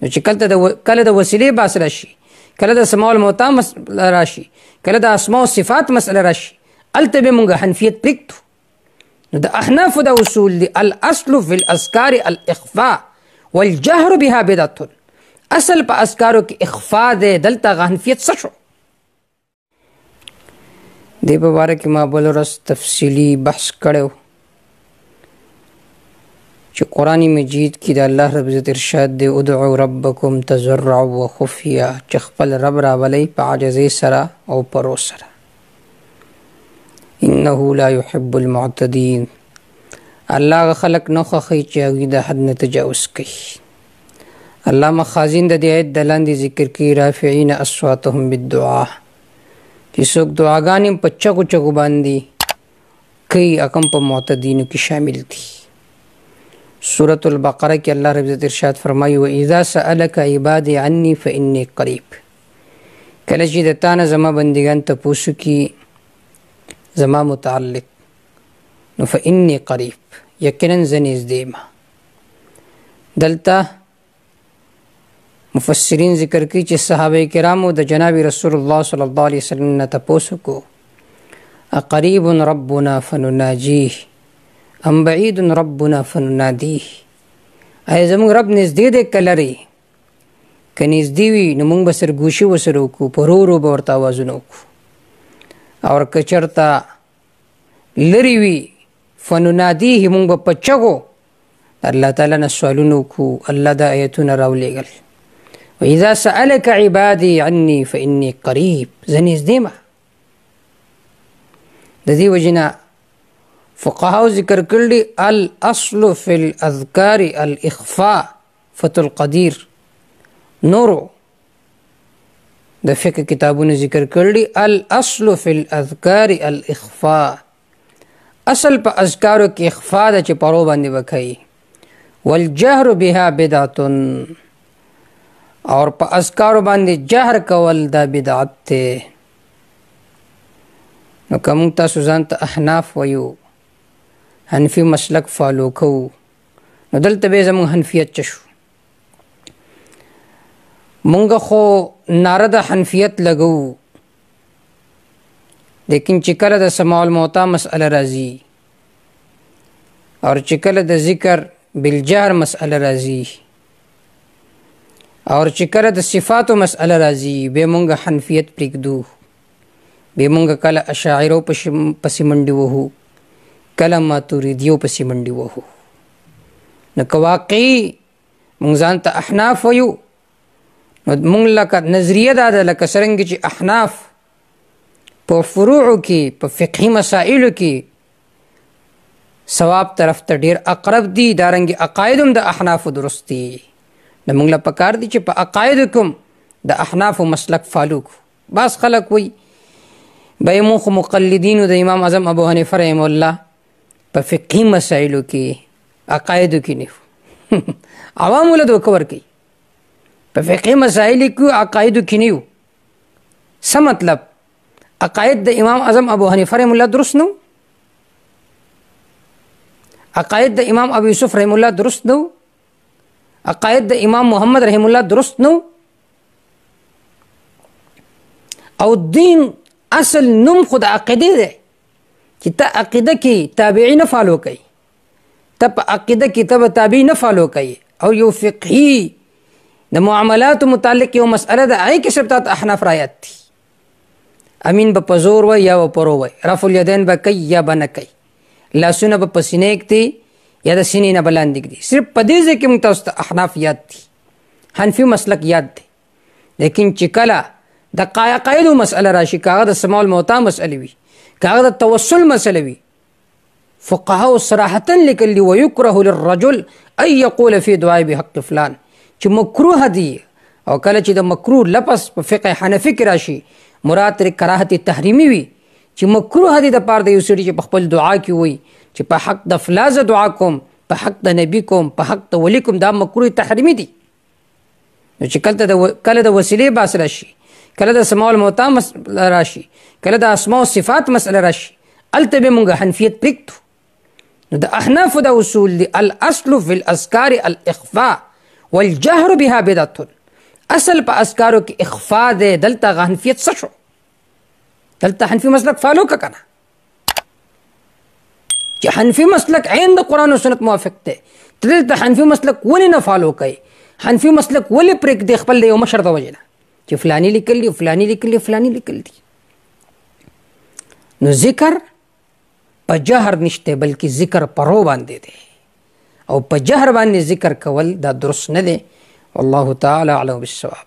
نو چې کله د وسیلې بحث راشي، کله د اسماء المعطا مسله راشي، کله د اسماء و صفات مسله راشي، هلته به موږ حنفیت پرېږدو. نو د احنافو دا اصول دی الاصل فی الاذکار الاخفاء والجهر بها بدعة. اصل په اذکارو کې اخفا دی، دلته هغه حنفیت څه شو؟ دې په باره کې ما بله ورځ تفصیلي بحث کړی و چې قرآن مجید کې د الله رب عزت ارشاد دی ادعو ربکم تضرعا وخفیا، چې خپل رب راولئ په عاجزۍ سره او پرو سره. انه لا يحب المعتدین، الله هغه خلک نه خوښوي چې هغوی د حد نه تجاوز کوي. الله مخازین د دې آیت د لاندې ذکر کوي رافعین اصواتهم بالدعا، چې څوک دعاګانې په چغو چغو باندې کوي هغه په معتدینو کې شامل دي. سورة البقره کې الله رب عزت ارشاد فرمایي واذا سألك عبادي عني فإني قریب، کله چې د تا نه زما بندګان تپوس کي زما متعلق نو فإني قریب، یقینا زه نږدې یم. دلته مفسرین ذکر کوي چې صحابه کرامو د جناب رسول الله صلی الله علیه وسلم نه تپوس وکړو اقریب ربنا فنناجیه ام بعید ربنا فننادیه، آیا زموږ رب نږدې دی که لرې؟ که نږدې وي نو موږ به سرګوشي ورسره وکړو، په ورو ورو به ورته اوازونه وکړو، او که چېرته لرې وي فننادیه موږ به په چغو الله تعالی نه سوالونه وکړو. الله دا آیتونه راولېږل واذا سألك عبادي عني فإني قریب، زه نږدې یم. د دې وجې نه فقهاو ذکر کړي الاصل فی الاذکار الاخفاء فتح القدیر، نورو د فقه کتابونو ذکر کړي الاصل فی الاذکار الاخفاء، اصل په اذکارو کې اخفا ده چې پرو باندې وکړي. والجهر بها بدعة، اور په اذکارو باندې جهر کول دا بدعت دی. نو که موږ تاسو ځان ته احناف ویو، حنفي مسلک فالو کوو، نو دلته به زموږ حنفیت څه شو؟ مونږ خو ناره د حنفیت لګو، لیکن چې کله د سماع المعطا مسئله راځي اور چې کله د ذکر بالجهر مسئله راځي اور چې کله د صفاتو مسئله راځي به مونږ حنفیت پرېږدو، به مونږ کله اشاعرو پسې منډې وهو، کله ماتوریدیو پسې منډې وهو. نو که واقعي مونږ ځان ته احناف ویو نو مونږ لکه نظریه دا ده لکه څرنګه چې احناف په فروعو کې په فقهي مسائلو کې ثواب طرف ته ډېر اقرب دي، دارنګې عقاید هم د احنافو درست دي. نو مونږ له پکار دي چې په عقایدو کې هم د احنافو مسلک فالو کړو. بعض خلک وایي به مونږ خو مقلدینو د امام اعظم ابو حنیفه رحمه الله په فقهي مسایلو کې عقایدو کې نه عوامو له دوکه ورکوي، په فقهي مسایلو کې عقایدو کې نه یو. څه مطلب؟ عقاید د امام اعظم ابو حنیفه رحمه الله درست نه، عقاید د امام ابو یوسف رحمه الله درست نه، عقاید د امام محمد رحمه الله درست نه. او دین اصل نوم خود عقیده ده چې ته عقیده کې تابعی نه فالو کوي، ته په عقیده کې ته به تابعی نه فالو کوي. او یو فقهي د معاملاتو متعلق یو مسئله ده، هغې کې صرف تاته احناف رایت دي. امین به په زور وی یا به پرو وی، رفع الیدین به کوي یا به نه کوي، لاسونه به په سینې ږدي یا د سینې نه به لاندې ږدي. صرف په دې ځای کې موږ تاسو ته احناف یاد دي، حنفي مسلک یاد دی. لیکن چې کله د عقایدو مسئله راشي، که هغه د سماع المعطا مسئله وي، که هغه د توسل مسئله وي، فقهاو صراحتا لیکلي ویکره للرجل ان یقول فی دعای بحق فلان، چې مکروه دی. او کله چې د مکروه لفظ په فقه حنفي کې راشي مراد ترې کراهت تحریمي وي، چې مکروه دی د پاره د یو سړي چې په خپل دعا کې وایي چې په حق د فلا زه دعا کوم، په حق د نبي کوم، په حق د ولی کوم، دا مکروه تحریمي دي. نو چې کله د وسیلې بحث راشي، کله د سماع المعطا مسئله راشي، کله د اسماء و صفات مسئله راشي، هلته به مونږ حنفیت پرېږدو. نو د احنافو دا اصول دی الاصل فی الاذکار الاخفاء والجهر بها بدعت. اصل په اذکارو کې اخفاء دی، دلته حنفیت څه شو؟ دلته حنفي مسلک فالو کا کنه چې حنفي مسلک عین د قرآن او سنت موافق دی. دلته حنفي مسلک ولې نه فالو کوي؟ حنفي مسلک ولې پرېږدي خپل د یو مشر د وجې نه چې فلاني لیکلي فلاني لیکلي فلاني لیکلي؟ نو ذکر په جهر نشته بلکې ذکر په رو باندې دی، او په جهر باندې ذکر کول دا درست نه دی. والله تعالی اعلم بالصواب.